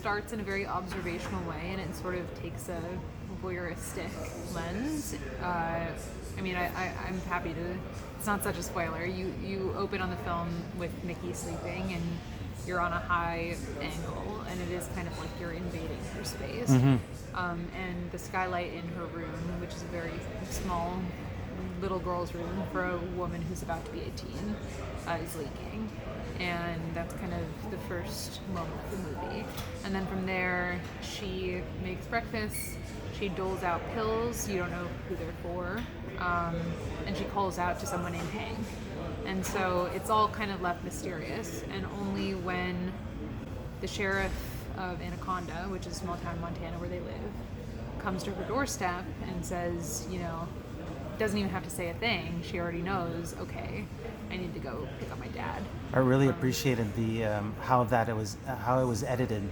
starts in a very observational way, and it sort of takes a voyeuristic lens. I'm happy to. It's not such a spoiler. You open on the film with Mickey sleeping, and you're on a high angle, and it is kind of like you're invading her space. And the skylight in her room, which is a very small little girl's room for a woman who's about to be 18, is leaking. And that's kind of the first moment of the movie. And then from there, she makes breakfast, she doles out pills, you don't know who they're for, and she calls out to someone named Hank. And so it's all kind of left mysterious, and only when the sheriff of Anaconda, which is a small town in Montana where they live, comes to her doorstep and says, doesn't even have to say a thing, she already knows, okay, I need to go pick up my dad. I really appreciated the how it was edited.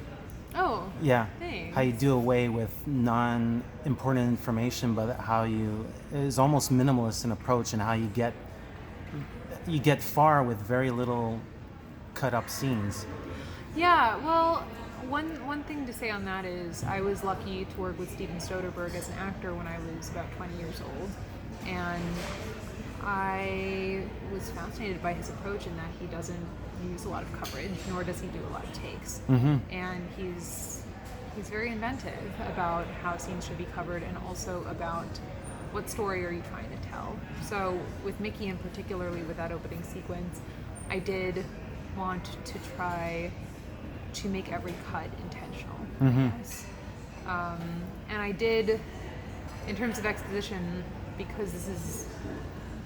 Oh, yeah. Thanks. How you do away with non-important information, but how is almost minimalist in approach, and how you get far with very little cut up scenes. Yeah, well, one thing to say on that is I was lucky to work with Steven Soderbergh as an actor when I was about 20 years old, and I was fascinated by his approach in that he doesn't use a lot of coverage, nor does he do a lot of takes. And he's very inventive about how scenes should be covered, and also about what story are you trying to tell. So with Mickey, and particularly with that opening sequence, I did want to try to make every cut intentional. Yes. And I did, in terms of exposition, because this is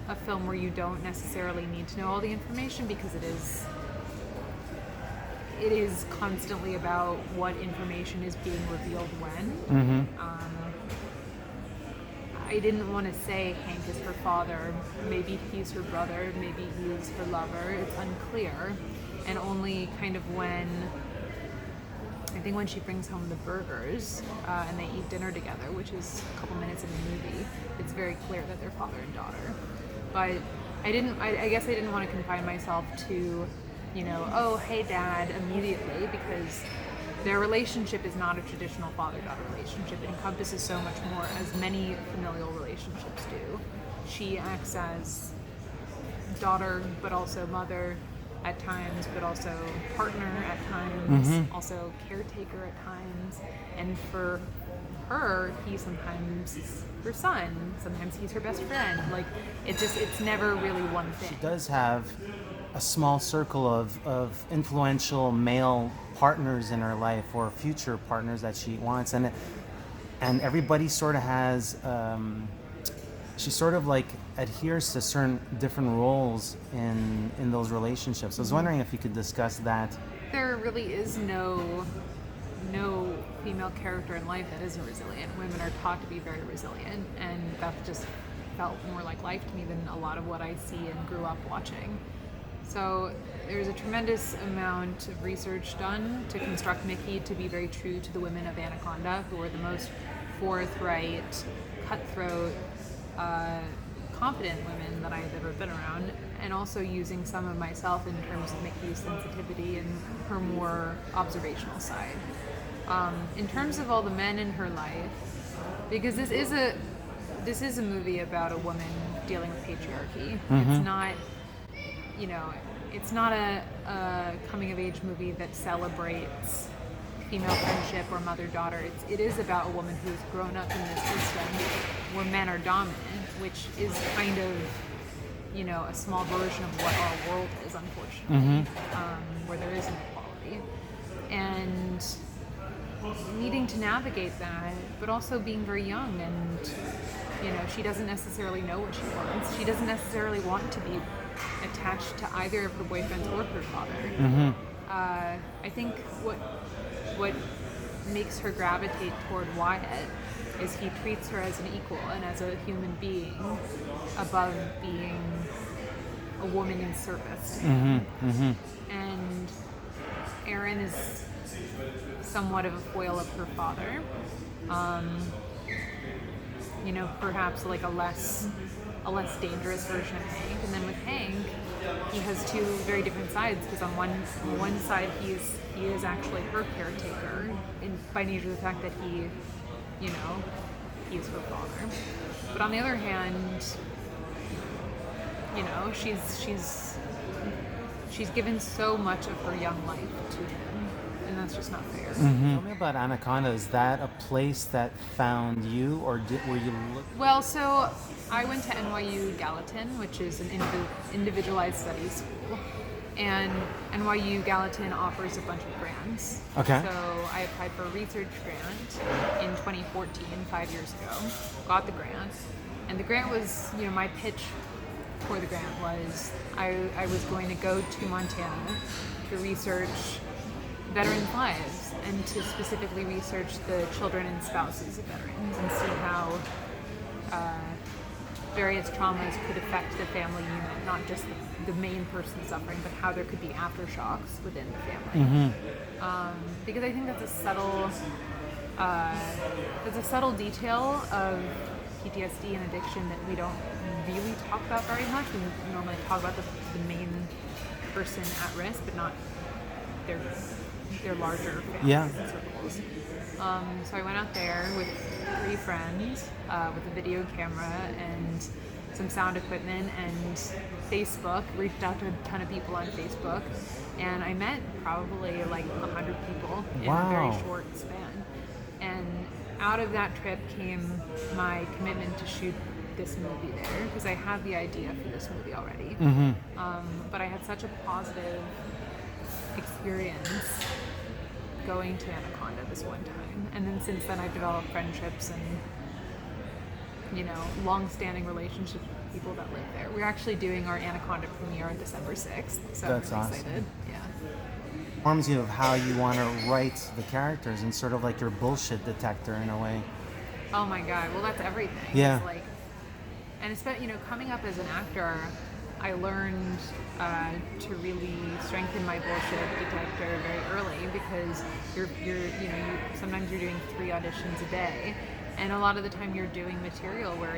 a film where you don't necessarily need to know all the information, because it is constantly about what information is being revealed when. I didn't want to say Hank is her father, maybe he's her brother, maybe he's her lover, it's unclear. And only kind of when she brings home the burgers and they eat dinner together, which is a couple minutes in the movie, it's very clear that they're father and daughter. But I guess I didn't want to confine myself to, oh, hey dad, immediately, because their relationship is not a traditional father-daughter relationship. It encompasses so much more, as many familial relationships do. She acts as daughter, but also mother at times, but also partner at times, also caretaker at times. And for her, he sometimes is her son, sometimes he's her best friend. Like, it's never really one thing. She does have a small circle of influential male partners in her life, or future partners that she wants, and everybody sort of has she sort of like adheres to certain different roles in those relationships. I was wondering if you could discuss that. There really is no female character in life that isn't resilient. Women are taught to be very resilient, and that just felt more like life to me than a lot of what I see and grew up watching. So there's a tremendous amount of research done to construct Mickey to be very true to the women of Anaconda, who are the most forthright, cutthroat, confident women that I've ever been around, and also using some of myself in terms of Mickey's sensitivity and her more observational side. In terms of all the men in her life, because this is a movie about a woman dealing with patriarchy. It's not, it's not a coming-of-age movie that celebrates female friendship or mother-daughter. It is about a woman who's grown up in this system where men are dominant, which is kind of, a small version of what our world is, unfortunately, where there is inequality. And needing to navigate that, but also being very young, and, she doesn't necessarily know what she wants. She doesn't necessarily want to be attached to either of her boyfriends or her father. I think what makes her gravitate toward Wyatt is he treats her as an equal and as a human being above being a woman in service to him. And Erin is somewhat of a foil of her father. perhaps like a less dangerous version of Hank. And then with Hank, he has two very different sides, because on one side he is actually her caretaker, by nature of the fact that he is her father. But on the other hand, she's given so much of her young life to him, and that's just not fair. Tell me about Anaconda. Is that a place that found you, or were you? Well, so I went to NYU Gallatin, which is an individualized studies school, and NYU Gallatin offers a bunch of grants. Okay. So I applied for a research grant in 2014, 5 years ago, got the grant, and the grant was, my pitch for the grant was I was going to go to Montana to research veterans' lives, and to specifically research the children and spouses of veterans, and see how various traumas could affect the family unit, not just the main person suffering, but how there could be aftershocks within the family. Because I think that's a subtle detail of PTSD and addiction that we don't really talk about very much. We normally talk about the main person at risk, but not their larger families and circles. So I went out there with 3 friends with a video camera and some sound equipment and Facebook, reached out to a ton of people on Facebook, and I met probably like 100 people in a very short span. And out of that trip came my commitment to shoot this movie there, because I had the idea for this movie already. But I had such a positive experience going to Anaconda this one time, and then since then I've developed friendships and long-standing relationships with people that live there. We're actually doing our Anaconda premiere on December 6th, so that's I'm awesome. excited. Yeah. Informs you of how you want to write the characters, and sort of like your bullshit detector in a way. Oh my god, well that's everything. Yeah. It's like, and especially coming up as an actor, I learned to really strengthen my bullshit detector very early, because sometimes you're doing 3 auditions a day, and a lot of the time you're doing material where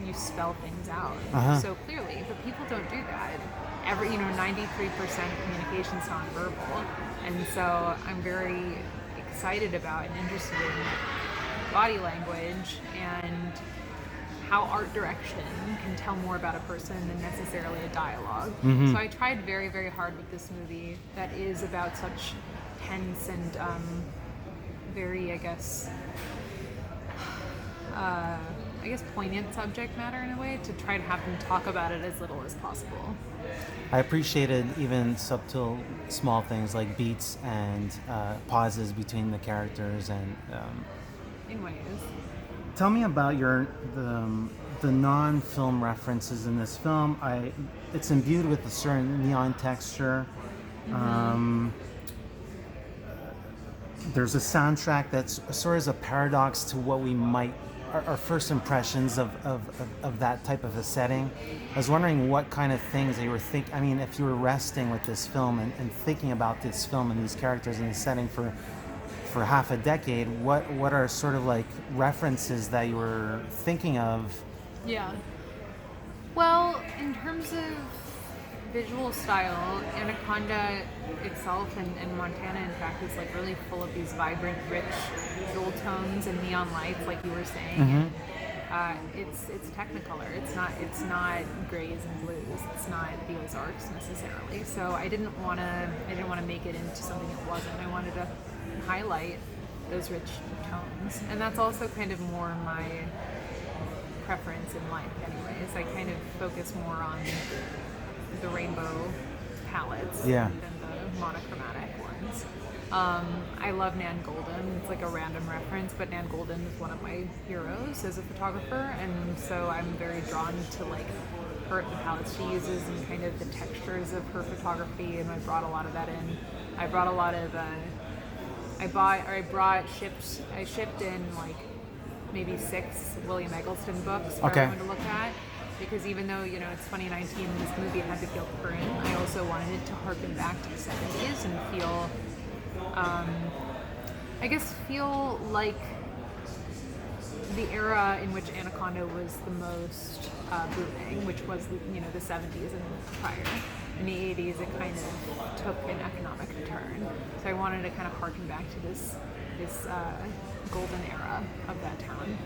you spell things out so clearly, but people don't do that. 93% of communication is nonverbal, and so I'm very excited about and interested in body language and how art direction can tell more about a person than necessarily a dialogue. So I tried very, very hard with this movie that is about such tense and very, I guess, poignant subject matter in a way, to try to have them talk about it as little as possible. I appreciated even subtle, small things like beats and pauses between the characters, and In ways. tell me about the non-film references in this film. It's imbued with a certain neon texture. There's a soundtrack that's sort of a paradox to what we might, our first impressions of that type of a setting. I was wondering what kind of things that you were thinking. I mean, if you were resting with this film and thinking about this film and these characters and the setting for half a decade, what are sort of like references that you were thinking of? Yeah. Well, in terms of visual style, Anaconda itself and Montana, in fact, is like really full of these vibrant, rich jewel tones and neon lights, like you were saying. It's Technicolor. It's not grays and blues. It's not the Ozarks necessarily. So I didn't want to make it into something it wasn't. I wanted to highlight those rich tones, and that's also kind of more my preference in life anyways. I kind of focus more on the rainbow palettes than the monochromatic ones. I love Nan Golden. It's like a random reference, but Nan Golden is one of my heroes as a photographer, and so I'm very drawn to like her, the palettes she uses, and kind of the textures of her photography, and I brought a lot of that in. I brought a lot of I shipped in like maybe 6 William Eggleston books for everyone to look at, because even though it's 2019, this movie had to feel current, I also wanted it to harken back to the 70s and feel feel like the era in which Anaconda was the most booming, which was the 70s and prior. In the 80s, it kind of took an economic turn. So I wanted to kind of harken back to this golden era of that town.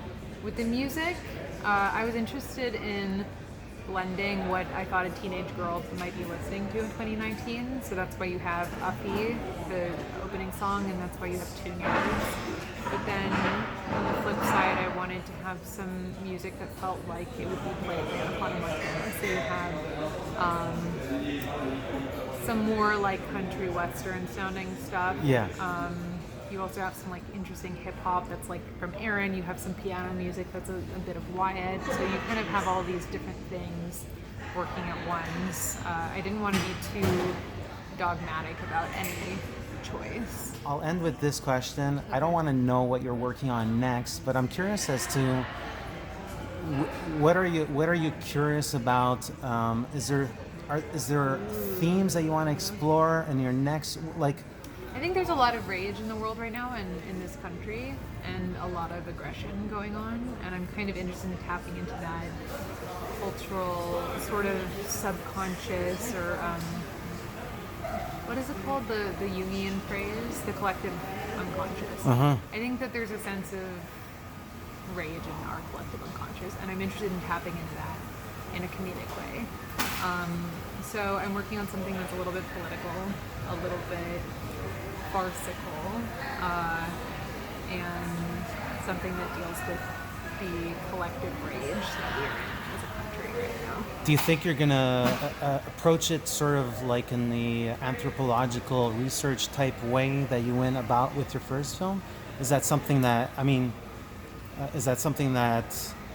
With the music, I was interested in blending what I thought a teenage girl might be listening to in 2019. So that's why you have Uppy, the opening song, and that's why you have Tune Yards. But then on the flip side, I wanted to have some music that felt like it would be played in Anaconda, Montana. So you have some more like country western sounding stuff. Yeah. You also have some like interesting hip hop that's like from Aaron. You have some piano music that's a bit of Wyatt. So you kind of have all these different things working at once. I didn't want to be too dogmatic about any choice. I'll end with this question. I don't want to know what you're working on next, but I'm curious as to what are you curious about? Is there themes that you want to explore in your next, like? I think there's a lot of rage in the world right now and in this country, and a lot of aggression going on, and I'm kind of interested in tapping into that cultural sort of subconscious, or what is it called, the Jungian phrase, the collective unconscious. I think that there's a sense of rage in our collective unconscious, and I'm interested in tapping into that in a comedic way. So I'm working on something that's a little bit political, a little bit farcical, and something that deals with the collective rage that we're in as a country right now. Do you think you're gonna approach it sort of like in the anthropological research type way that you went about with your first film? Is that something that,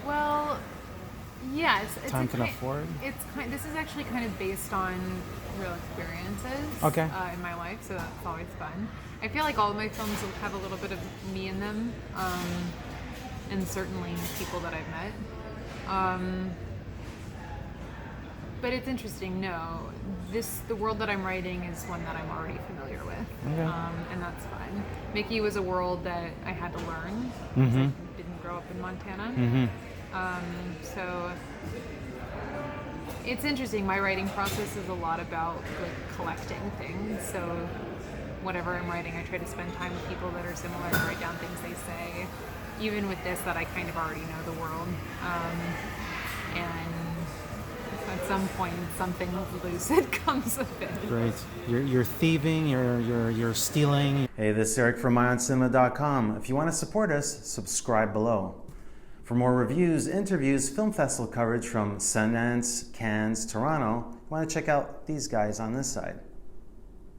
Well, yeah, time can afford? This is actually kind of based on real experiences in my life, so that's always fun. I feel like all of my films will have a little bit of me in them, and certainly people that I've met. But it's interesting. The world that I'm writing is one that I'm already familiar with, and that's fun. Mickey was a world that I had to learn because I didn't grow up in Montana. So it's interesting. My writing process is a lot about like collecting things. So whatever I'm writing, I try to spend time with people that are similar and write down things they say. Even with this, that I kind of already know the world, and at some point, something lucid comes of it. Great. You're thieving. You're stealing. Hey, this is Eric from IONCINEMA.com. If you want to support us, subscribe below. For more reviews, interviews, film festival coverage from Sundance, Cannes, Toronto, you want to check out these guys on this side.